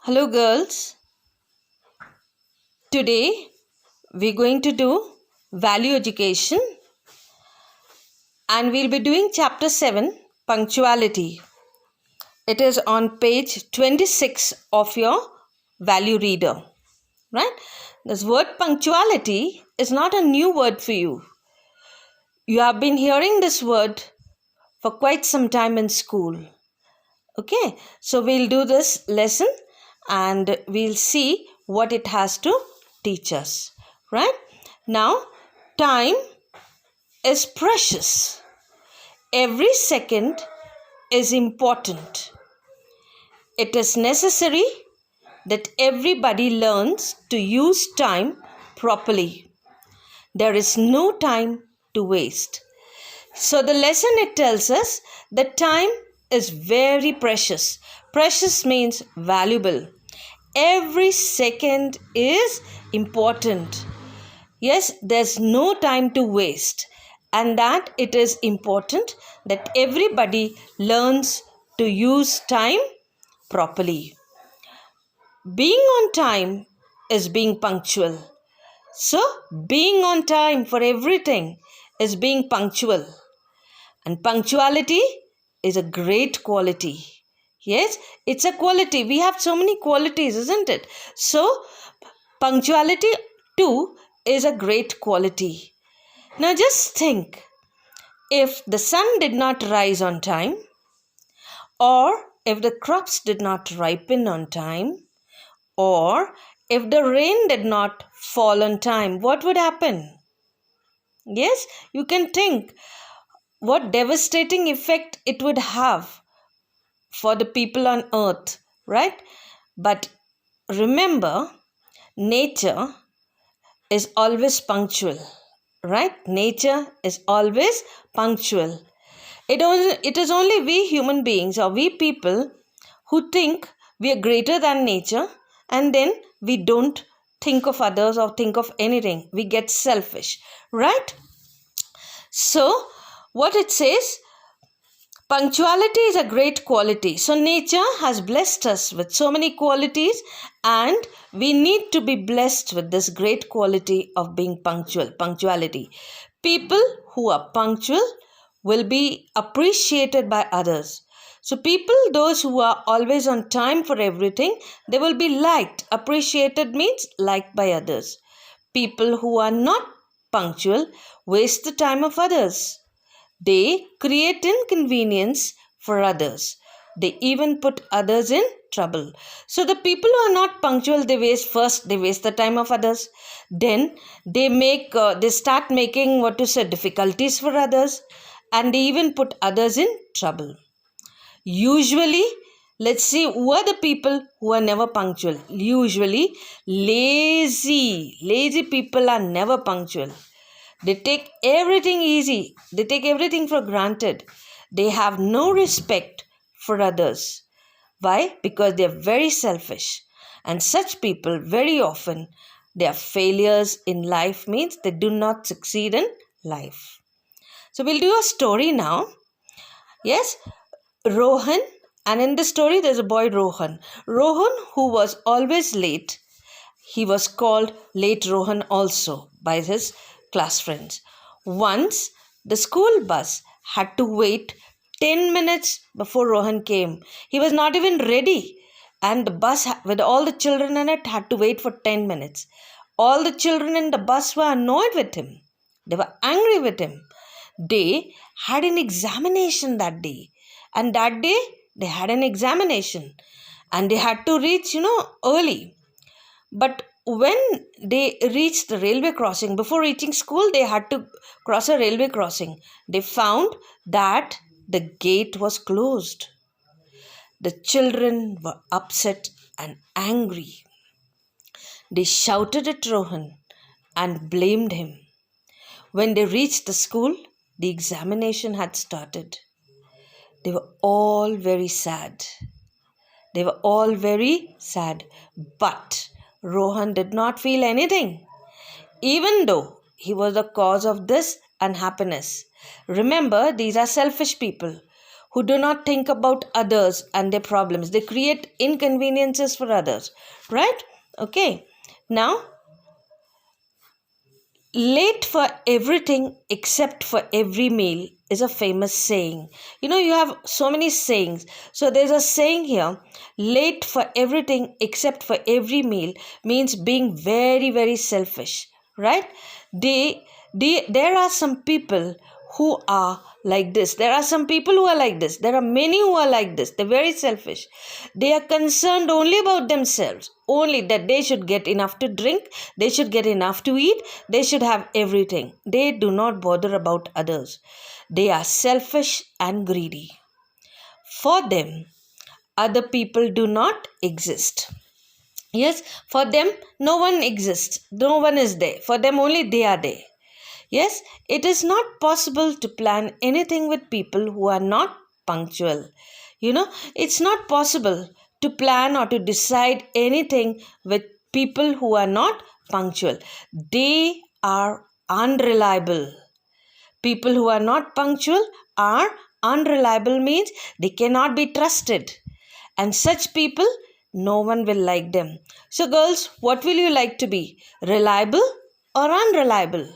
Hello, girls. Today we're going to do value education and we'll be doing chapter 7 punctuality. It is on page 26 of your value reader, right? This word punctuality is not a new word for you. You have been hearing this word for quite some time in school. Okay, so we'll do this lesson and we'll see what it has to teach us, right? Now, time is precious. Every second is important. It is necessary that everybody learns to use time properly. There is no time to waste. So the lesson, it tells us that time is very precious. Precious means valuable. Every second is important. Yes, there's no time to waste, and that it is important that everybody learns to use time properly. Being on time is being punctual. So, being on time for everything is being punctual. And punctuality is a great quality. Yes, it's a quality. We have so many qualities, isn't it? So, punctuality too is a great quality. Now, just think, if the sun did not rise on time, or if the crops did not ripen on time, or if the rain did not fall on time, what would happen? Yes, you can think what devastating effect it would have for the people on earth, right? But remember, nature is always punctual, right? Nature is always punctual. It is only we human beings or we people who think we are greater than nature, and then we don't think of others or think of anything. We get selfish, right? So, what it says, punctuality is a great quality. So, nature has blessed us with so many qualities, and we need to be blessed with this great quality of being punctual. Punctuality. People who are punctual will be appreciated by others. So, people, those who are always on time for everything, they will be liked. Appreciated means liked by others. People who are not punctual waste the time of others. They create inconvenience for others. They even put others in trouble. So the people who are not punctual, they waste the time of others. Then they start making difficulties for others, and they even put others in trouble. Usually, let's see who are the people who are never punctual. Usually, lazy people are never punctual. They take everything easy. They take everything for granted. They have no respect for others. Why? Because they are very selfish. And such people, very often, their failures in life means they do not succeed in life. So we'll do a story now. Yes, Rohan. And in the story, there's a boy, Rohan. Rohan, who was always late, he was called Late Rohan also by his class friends. Once, the school bus had to wait 10 minutes before Rohan came. He was not even ready, and the bus with all the children in it had to wait for 10 minutes. All the children in the bus were annoyed with him. They were angry with him. They had an examination that day, and that day they had an examination, and they had to reach, early. But when they reached the railway crossing, before reaching school, they had to cross a railway crossing. They found that the gate was closed. The children were upset and angry. They shouted at Rohan and blamed him. When they reached the school, the examination had started. They were all very sad. But Rohan did not feel anything, even though he was the cause of this unhappiness. Remember, these are selfish people who do not think about others and their problems. They create inconveniences for others, right? Okay. Now, late for everything except for every meal is a famous saying. You have so many sayings. So there's a saying here, late for everything except for every meal means being very, very selfish, right? There are some people who are like this. There are some people who are like this. There are many who are like this. They're very selfish. They are concerned only about themselves, only that they should get enough to drink, they should get enough to eat, they should have everything. They do not bother about others. They are selfish and greedy. For them, other people do not exist. Yes, for them, no one exists. No one is there. For them, only they are there. Yes, it is not possible to plan anything with people who are not punctual. It's not possible to plan or to decide anything with people who are not punctual. They are unreliable. People who are not punctual are unreliable, means they cannot be trusted. And such people, no one will like them. So girls, what will you like to be? Reliable or unreliable?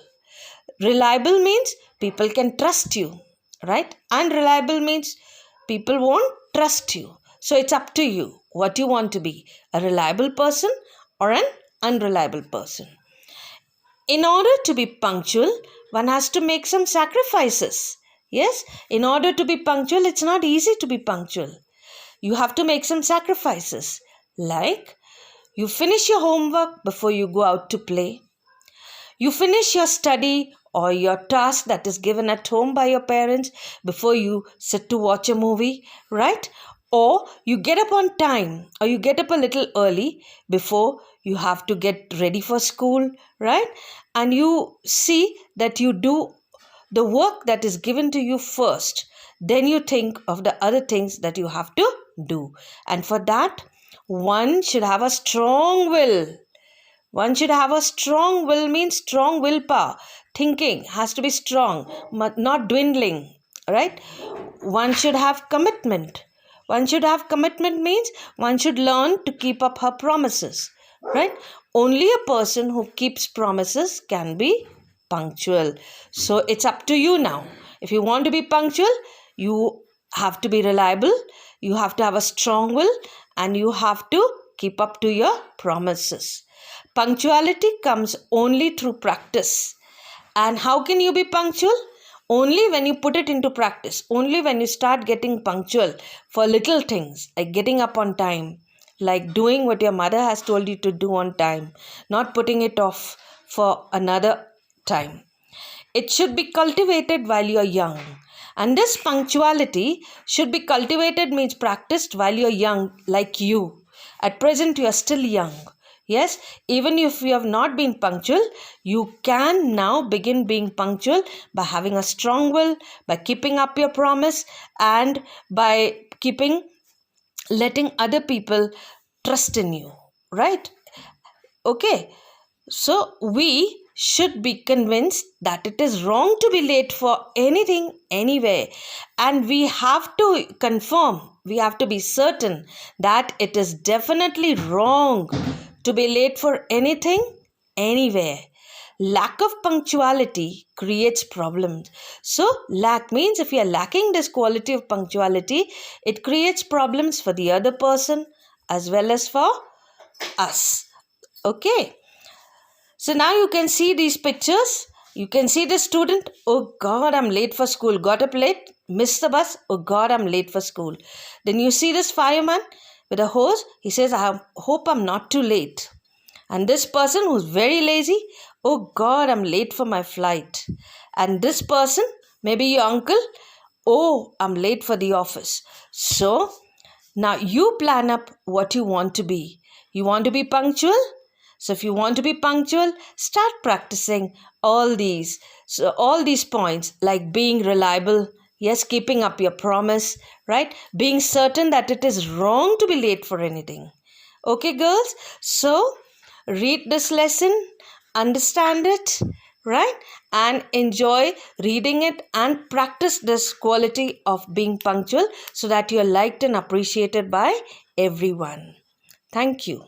Reliable means people can trust you, right? Unreliable means people won't trust you. So it's up to you what you want to be, a reliable person or an unreliable person. In order to be punctual, one has to make some sacrifices. Yes, in order to be punctual, it's not easy to be punctual. You have to make some sacrifices, like you finish your homework before you go out to play. You finish your study or your task that is given at home by your parents before you sit to watch a movie, right? Or you get up on time, or you get up a little early before you have to get ready for school, right? And you see that you do the work that is given to you first. Then you think of the other things that you have to do. And for that, one should have a strong will. One should have a strong will, means strong willpower. Thinking has to be strong, not dwindling, right? One should have commitment. One should have commitment means one should learn to keep up her promises, right? Only a person who keeps promises can be punctual. So it's up to you now. If you want to be punctual, you have to be reliable, you have to have a strong will, and you have to keep up to your promises. Punctuality comes only through practice. And how can you be punctual? Only when you put it into practice. Only when you start getting punctual for little things, like getting up on time, like doing what your mother has told you to do on time, not putting it off for another time. It should be cultivated while you are young. And this punctuality should be cultivated, means practiced while you are young, like you. At present, you are still young. Yes, even if you have not been punctual, you can now begin being punctual by having a strong will, by keeping up your promise, and by letting other people trust in you, right? Okay, so we should be convinced that it is wrong to be late for anything, anywhere, and we have to confirm, we have to be certain that it is definitely wrong to be late for anything, anywhere. Lack of punctuality creates problems. So, lack means if you are lacking this quality of punctuality, it creates problems for the other person as well as for us. Okay. So now you can see these pictures. You can see the student, oh God, I'm late for school. Got up late, missed the bus, oh God, I'm late for school. Then you see this fireman with a hose. He says, I hope I'm not too late. And this person who's very lazy, oh God, I'm late for my flight. And this person, maybe your uncle, oh, I'm late for the office. So now you plan up what you want to be. You want to be punctual? So if you want to be punctual, start practicing all these. So all these points, like being reliable, yes, keeping up your promise, right? Being certain that it is wrong to be late for anything. Okay, girls? So read this lesson, understand it, right? And enjoy reading it and practice this quality of being punctual so that you're liked and appreciated by everyone. Thank you.